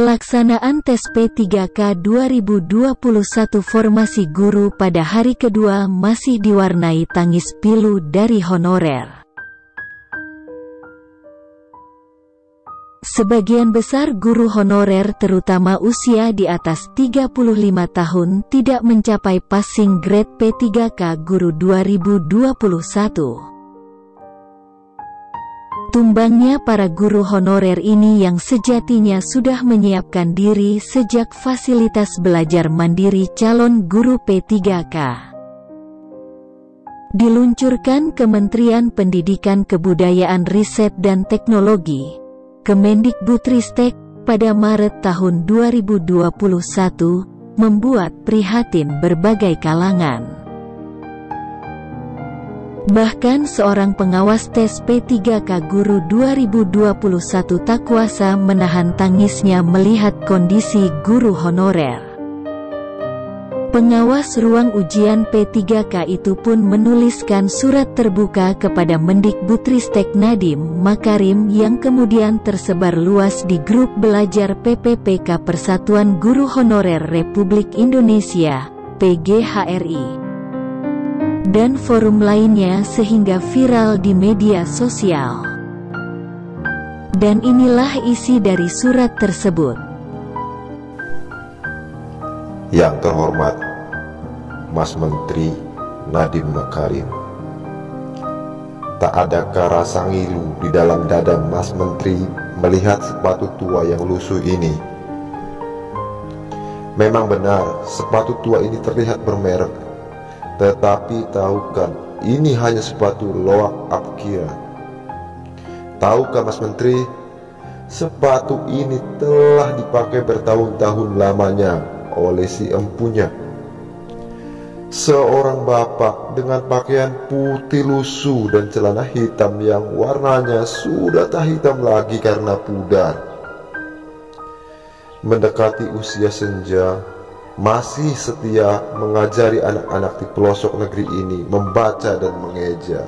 Pelaksanaan tes P3K 2021 formasi guru pada hari kedua masih diwarnai tangis pilu dari honorer. Sebagian besar guru honorer terutama usia di atas 35 tahun tidak mencapai passing grade P3K Guru 2021. Tumbangnya para guru honorer ini yang sejatinya sudah menyiapkan diri sejak fasilitas belajar mandiri calon guru P3K diluncurkan Kementerian Pendidikan Kebudayaan Riset dan Teknologi Kemendikbudristek pada Maret tahun 2021 membuat prihatin berbagai kalangan. Bahkan seorang pengawas tes P3K Guru 2021 tak kuasa menahan tangisnya melihat kondisi guru honorer. Pengawas ruang ujian P3K itu pun menuliskan surat terbuka kepada Mendikbudristek Nadiem Makarim yang kemudian tersebar luas di grup belajar PPPK Persatuan Guru Honorer Republik Indonesia, PGHRI. Dan forum lainnya sehingga viral di media sosial. Dan inilah isi dari surat tersebut. Yang terhormat Mas Menteri Nadiem Makarim, tak adakah rasa ngilu di dalam dada Mas Menteri melihat sepatu tua yang lusuh ini? Memang benar sepatu tua ini terlihat bermerek, tetapi tahukah ini hanya sepatu loak Apkira? Tahukah Mas Menteri, sepatu ini telah dipakai bertahun-tahun lamanya oleh si empunya. Seorang bapak dengan pakaian putih lusuh dan celana hitam yang warnanya sudah tak hitam lagi karena pudar. Mendekati usia senja, masih setia mengajari anak-anak di pelosok negeri ini membaca dan mengeja.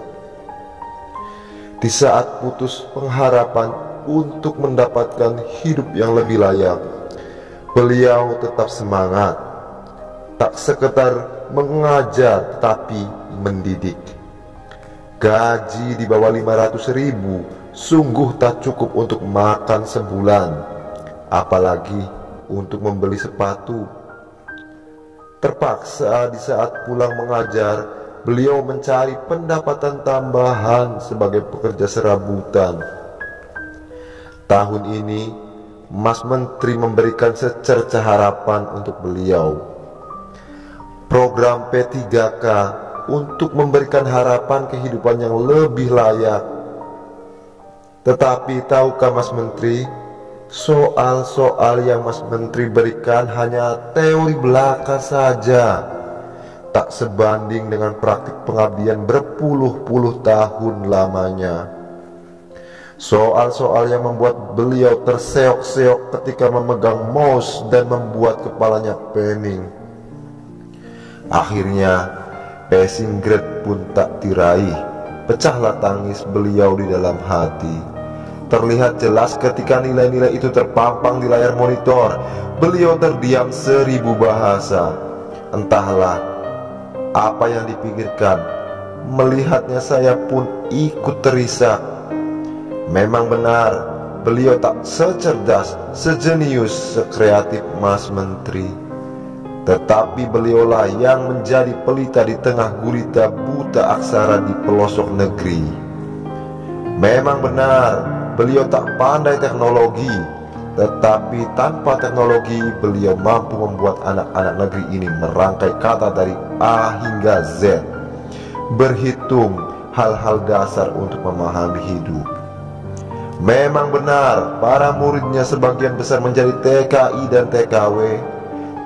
Di saat putus pengharapan untuk mendapatkan hidup yang lebih layak, beliau tetap semangat, tak sekedar mengajar tapi mendidik. Gaji di bawah 500.000 sungguh tak cukup untuk makan sebulan, apalagi untuk membeli sepatu. Terpaksa di saat pulang mengajar, beliau mencari pendapatan tambahan sebagai pekerja serabutan. Tahun ini, Mas Menteri memberikan secercah harapan untuk beliau. Program P3K untuk memberikan harapan kehidupan yang lebih layak. Tetapi tahukah Mas Menteri, soal-soal yang Mas Menteri berikan hanya teori belaka saja, tak sebanding dengan praktik pengabdian berpuluh-puluh tahun lamanya. Soal-soal yang membuat beliau terseok-seok ketika memegang mouse dan membuat kepalanya pening. Akhirnya, passing grade pun tak diraih. Pecahlah tangis beliau di dalam hati. Terlihat jelas ketika nilai-nilai itu terpampang di layar monitor. Beliau terdiam 1000 bahasa. Entahlah apa yang dipikirkan. Melihatnya saya pun ikut terisak. Memang benar, beliau tak secerdas, sejenius, sekreatif Mas Menteri. Tetapi beliaulah yang menjadi pelita di tengah gurita buta aksara di pelosok negeri. Memang benar, beliau tak pandai teknologi, tetapi tanpa teknologi beliau mampu membuat anak-anak negeri ini merangkai kata dari A hingga Z, berhitung hal-hal dasar untuk memahami hidup. Memang benar, para muridnya sebagian besar menjadi TKI dan TKW,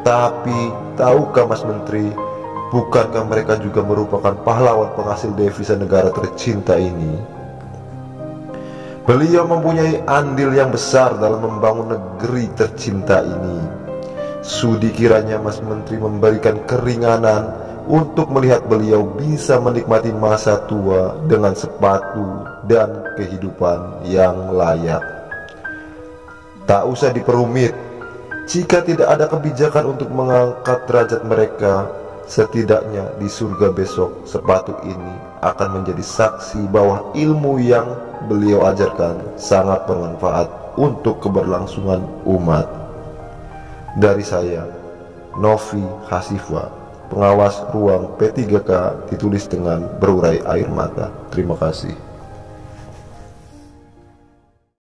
tapi tahukah Mas Menteri, bukankah mereka juga merupakan pahlawan penghasil devisa negara tercinta ini? Beliau mempunyai andil yang besar dalam membangun negeri tercinta ini. Sudi kiranya Mas Menteri memberikan keringanan untuk melihat beliau bisa menikmati masa tua dengan sepatu dan kehidupan yang layak. Tak usah diperumit, Jika tidak ada kebijakan untuk mengangkat derajat mereka, setidaknya di surga besok sepatu ini akan menjadi saksi bahwa ilmu yang beliau ajarkan sangat bermanfaat untuk keberlangsungan umat. Dari saya, Novi Hasifwa, pengawas ruang P3K, ditulis dengan berurai air mata. Terima kasih.